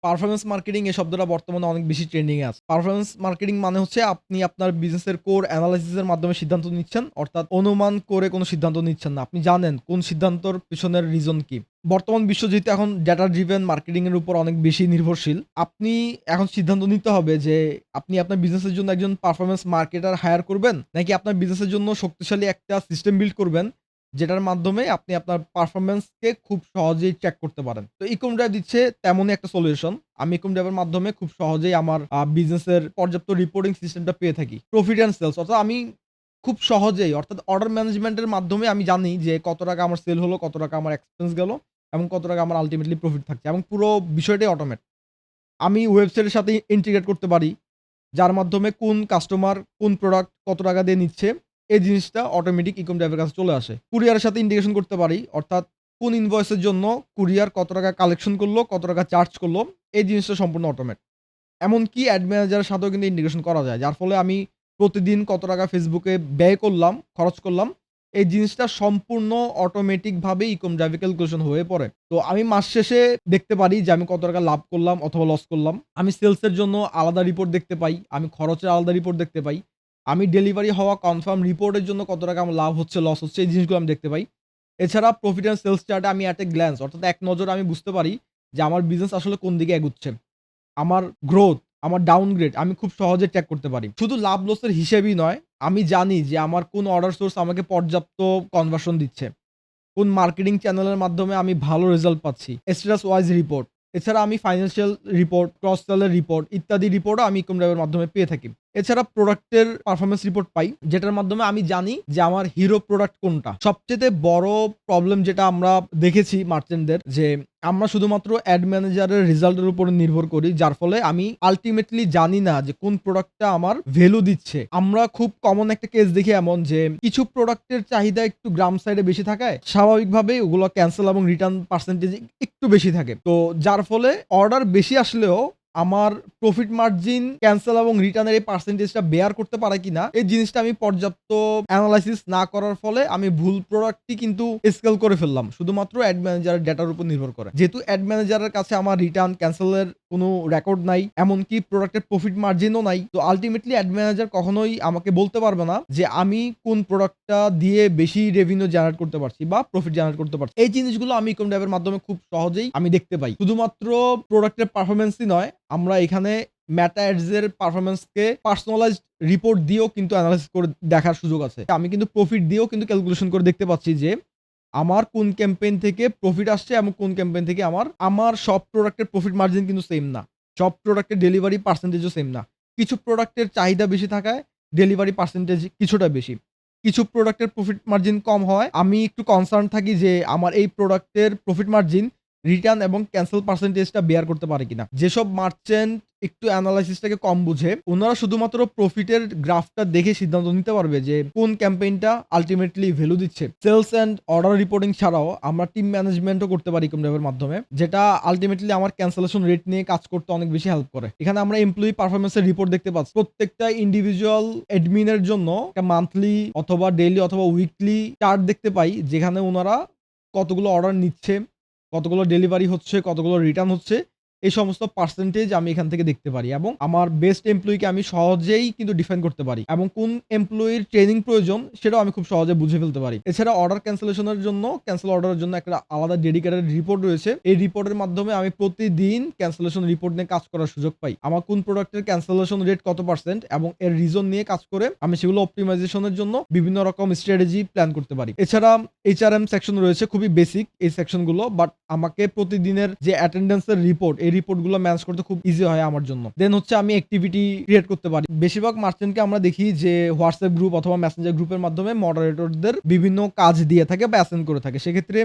Performance marketing এই শব্দটা বর্তমানে অনেক বেশি ট্রেন্ডিং এ আছে। পারফরম্যান্স মার্কেটিং মানে হচ্ছে আপনি আপনার বিজনেসের কোর এনালাইসিস এর মাধ্যমে সিদ্ধান্ত নিচ্ছেন। অর্থাৎ অনুমান করে কোন সিদ্ধান্ত নিচ্ছেন না। আপনি জানেন কোন সিদ্ধান্তর পেছনের রিজন কি। বর্তমান বিশ্ব যেহেতু এখন ডেটা ড্রিভেন মার্কেটিং এর উপর অনেক বেশি নির্ভরশীল। আপনি এখন সিদ্ধান্ত নিতে হবে যে আপনি আপনার বিজনেসের জন্য একজন পারফরম্যান্স মার্কেটার হায়ার করবেন নাকি আপনার বিজনেসের জন্য শক্তিশালী একটা সিস্টেম বিল্ড করবেন যেটার মাধ্যমে আপনি আপনার পারফরম্যান্সকে খুব সহজেই চেক করতে পারেন। তো ইকম ড্রাইভ দিচ্ছে তেমনই একটা সলিউশন। আমি ইকম ড্রাইভের মাধ্যমে খুব সহজেই আমার বিজনেসের পর্যাপ্ত রিপোর্টিং সিস্টেমটা পেয়ে থাকি। প্রফিট অ্যান্ড সেলস অর্থাৎ আমি খুব সহজেই অর্থাৎ অর্ডার ম্যানেজমেন্টের মাধ্যমে আমি জানি যে কত টাকা আমার সেল হলো, কত টাকা আমার এক্সপেন্স গেল এবং কত টাকা আমার আল্টিমেটলি প্রফিট থাকছে এবং পুরো বিষয়টাই অটোমেট। আমি ওয়েবসাইটের সাথে ইন্টিগ্রেট করতে পারি। যার মাধ্যমে কোন কাস্টমার কোন প্রোডাক্ট কত টাকা দিয়ে নিচ্ছে, এই জিনিসটা অটোমেটিক ইকম ড্রাইভের কাছে চলে আসে। কুরিয়ারের সাথে ইন্টিগ্রেশন করতে পারি। অর্থাৎ কোন ইনভয়েসের জন্য কুরিয়ার কত টাকা কালেকশন করলো, কত টাকা চার্জ করলো, এই জিনিসটা সম্পূর্ণ অটোমেট। এমনকি অ্যাড ম্যানেজারের সাথেও কিন্তু ইন্টিগ্রেশন করা যায়। যার ফলে আমি প্রতিদিন কত টাকা Facebook এ ব্যয় করলাম, খরচ করলাম, এই জিনিসটা সম্পূর্ণ অটোমেটিক ভাবে ইকম ড্রাইভে ক্যালকুলেশন হয়ে পড়ে। তো আমি মাস শেষে দেখতে পারি যে আমি কত টাকা লাভ করলাম অথবা লস করলাম। আমি সেলস এর জন্য আলাদা রিপোর্ট দেখতে পাই। আমি খরচের আলাদা রিপোর্ট দেখতে পাই। আমি ডেলিভারি হওয়া কনফার্ম রিপোর্টের জন্য কত টাকা আমার লাভ হচ্ছে, লস হচ্ছে, এই জিনিসগুলো আমি দেখতে পাই। এছাড়া প্রফিট অ্যান্ড সেলস চার্টে আমি এট এ গ্ল্যান্স অর্থাৎ এক নজরে আমি বুঝতে পারি যে আমার বিজনেস আসলে কোন দিকে এগুচ্ছে। আমার গ্রোথ, আমার ডাউনগ্রেড আমি খুব সহজে ট্র্যাক করতে পারি। শুধু লাভ লসের হিসেবই নয়, আমি জানি যে আমার কোন অর্ডার সোর্স আমাকে পর্যাপ্ত কনভার্সন দিচ্ছে। কোন মার্কেটিং চ্যানেলের মাধ্যমে আমি ভালো রেজাল্ট পাচ্ছি। Status wise report. এছাড়া আমি ফাইন্যান্সিয়াল রিপোর্ট, ক্রস সেলের রিপোর্ট ইত্যাদি রিপোর্টও আমি ইকম ড্রাইভের মাধ্যমে পেয়ে থাকি। এছাড়া প্রোডাক্টের পারফরম্যান্স রিপোর্ট পাই, যেটার মাধ্যমে আমি জানি যে আমার হিরো প্রোডাক্ট কোনটা। সবচাইতে বড় প্রবলেম যেটা আমরা দেখেছি মার্চেন্টদের যে আমরা শুধুমাত্র অ্যাড ম্যানেজারের রেজাল্টের উপর নির্ভর করি। যার ফলে আমি আল্টিমেটলি জানি না যে কোন প্রোডাক্টটা আমার ভ্যালু দিচ্ছে। আমরা খুব কমন একটা কেস দেখি এমন যে কিছু প্রোডাক্টের চাহিদা একটু গ্রাম সাইডে বেশি থাকায় স্বাভাবিকভাবেই ওগুলো ক্যানসেল এবং রিটার্ন পার্সেন্টেজ একটু বেশি থাকে। তো যার ফলে অর্ডার বেশি আসলেও আমার প্রফিট মার্জিন ক্যানসেল এবং রিটার্নের এই পার্সেন্টেজটা বেয়ার করতে পারে কিনা এই জিনিসটা আমি পর্যাপ্ত এনালাইসিস না করার ফলে আমি ভুল প্রোডাক্টই কিন্তু স্কেল করে ফেললাম। শুধুমাত্র অ্যাড ম্যানেজারের ডেটার উপর নির্ভর করে। যেহেতু অ্যাড ম্যানেজারের কাছে আমার রিটার্ন ক্যানসেলের কোনো রেকর্ড নাই, এমনকি প্রোডাক্টের প্রফিট মার্জিনও নাই। তো আল্টিমেটলি অ্যাড ম্যানেজার কখনোই আমাকে বলতে পারবে না যে আমি কোন প্রোডাক্টটা দিয়ে বেশি রেভিনিউ জেনারেট করতে পারছি বা প্রফিট জেনারেট করতে পারছি। এই জিনিসগুলো আমি ইকম ড্রাইভের মাধ্যমে খুব সহজেই আমি দেখতে পাই। শুধুমাত্র প্রোডাক্টের পারফরম্যান্সই নয়, আমরা এখানে মেটা অ্যাডস এর পারফরম্যান্স কে পার্সোনালাইজড রিপোর্ট দিয়েও কিন্তু এনালাইসিস করে দেখার সুযোগ আছে। আমি কিন্তু প্রফিট দিয়েও কিন্তু ক্যালকুলেশন করে দেখতে পাচ্ছি যে আমার কোন ক্যাম্পেইন থেকে প্রফিট আসছে এবং কোন ক্যাম্পেইন থেকে আমার সব প্রোডাক্টের প্রফিট মার্জিন কিন্তু সেম না। সব প্রোডাক্টের ডেলিভারি পার্সেন্টেজও সেম না। কিছু প্রোডাক্টের চাহিদা বেশি থাকায় ডেলিভারি পার্সেন্টেজ কিছুটা বেশি। কিছু প্রোডাক্টের প্রফিট মার্জিন কম হওয়ায় আমি একটু কনসার্ন থাকি যে আমার এই প্রোডাক্টের প্রফিট মার্জিন রিটার্ন এবং ক্যানসেল পার্সেন্টেজটা বেয়ার করতে পারে কিনা। যেসব মার্চেন্ট একটু এনালাইসিসটাকে কম বুঝে, উনারা শুধুমাত্র প্রফিটের গ্রাফটা দেখে সিদ্ধান্ত নিতে পারবে যে কোন ক্যাম্পেইনটা আল্টিমেটলি ভ্যালু দিচ্ছে। সেলস অ্যান্ড অর্ডার রিপোর্টিং ছাড়াও আমরা টিম ম্যানেজমেন্টও করতে পারি ইকম ড্রাইভের মাধ্যমে, যেটা আল্টিমেটলি আমার ক্যান্সেলেশন রেট নিয়ে কাজ করতে অনেক বেশি হেল্প করে। এখানে আমরা এমপ্লয়ি পারফরম্যান্সের রিপোর্ট দেখতে পাচ্ছি। প্রত্যেকটা ইন্ডিভিজুয়াল অ্যাডমিনের জন্য একটা মান্থলি অথবা ডেইলি অথবা উইকলি চার্ট দেখতে পাই, যেখানে উনারা কতগুলো অর্ডার নিচ্ছে, কতগুলো ডেলিভারি হচ্ছে, কতগুলো রিটার্ন হচ্ছে, এই সমস্ত পার্সেন্টেজ আমি এখান থেকে দেখতে পারি এবং আমার বেস্ট এমপ্লয়িকে আমি সহজেই কিন্তু ডিফাইন করতে পারি এবং কোন এমপ্লয়ির ট্রেনিং প্রয়োজন সেটাও আমি খুব সহজে বুঝে ফেলতে পারি। এছাড়া অর্ডার ক্যান্সেলেশনের জন্য ক্যানসেল অর্ডারের জন্য একটা আলাদা ডেডিকেটেড রিপোর্ট রয়েছে। এই রিপোর্টের মাধ্যমে আমি প্রতিদিন ক্যান্সেলেশন রিপোর্ট নিয়ে কাজ করার সুযোগ পাই। আমার কোন প্রোডাক্টের ক্যান্সেলেশন রেট কত পার্সেন্ট এবং এর রিজন নিয়ে কাজ করে আমি সেগুলো অপটিমাইজেশনের জন্য বিভিন্ন রকম স্ট্র্যাটেজি প্ল্যান করতে পারি। এছাড়া এইচআরএম সেকশন রয়েছে, খুবই বেসিক এই সেকশনগুলো, বাট আমাকে প্রতিদিনের যে অ্যাটেন্ডেন্সের রিপোর্ট এই রিপোর্টগুলো ম্যানেজ করতে খুব ইজি হয় আমার জন্য। দেন হচ্ছে আমি অ্যাক্টিভিটি ক্রিয়েট করতে পারি। বেশিরভাগ মার্চেন্টকে আমরা দেখি যে হোয়াটসঅ্যাপ গ্রুপ অথবা মেসেঞ্জার গ্রুপের মাধ্যমে মডারেটরদের বিভিন্ন কাজ দিয়ে থাকে বা অ্যাসাইন করে থাকে। সেক্ষেত্রে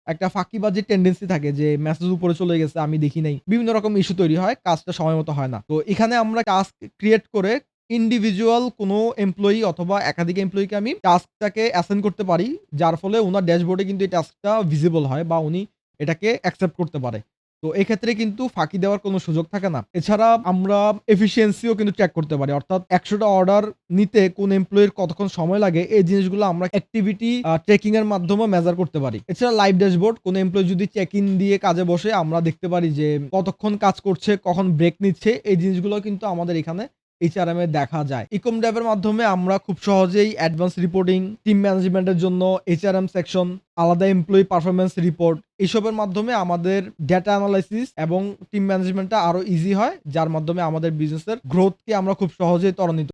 একটা ফাঁকিবাজির টেন্ডেন্সি থাকে যে মেসেজ উপরে চলে গেছে, আমি দেখি নাই। বিভিন্ন রকম ইস্যু তৈরি হয়, কাজটা সময় মতো হয় না। তো এখানে আমরা টাস্ক ক্রিয়েট করে ইন্ডিভিজুয়াল কোনো এমপ্লয়ি অথবা একাধিক এমপ্লয়িকে আমি টাস্কটাকে অ্যাসাইন করতে পারি। যার ফলে উনার ড্যাশবোর্ডে কিন্তু এই টাস্কটা ভিজিবল হয় বা উনি এটাকে অ্যাকসেপ্ট করতে পারে। তো এক্ষেত্রে কিন্তু ফাঁকি দেওয়ার কোনো সুযোগ থাকে না। এছাড়া আমরা এফিশিয়েন্সিও কিন্তু ট্র্যাক করতে পারি। অর্থাৎ ১০০ টা অর্ডার নিতে কোন এমপ্লয়ির কতক্ষণ সময় লাগে এই জিনিসগুলো আমরা অ্যাক্টিভিটি ট্র্যাকিং এর মাধ্যমে মেজার করতে পারি। এছাড়া লাইভ ড্যাশবোর্ড কোন এমপ্লয়ি যদি চেক ইন দিয়ে কাজে বসে আমরা দেখতে পারি যে কতক্ষণ কাজ করছে, কখন ব্রেক নিচ্ছে এই জিনিসগুলো কিন্তু আমাদের এখানে HRM এ দেখা যায়। ইকম ডেভ এর মাধ্যমে আমরা খুব সহজেই অ্যাডভান্স রিপোর্টিং, টিম ম্যানেজমেন্টের জন্য HRM সেকশন, আলাদা এমপ্লয়ি পারফরম্যান্স রিপোর্ট এসবের মাধ্যমে আমাদের ডেটা এনালাইসিস এবং টিম ম্যানেজমেন্টটা আরো ইজি হয়, যার মাধ্যমে আমাদের বিজনেসের গ্রোথকে আমরা খুব সহজেই ত্বরান্বিত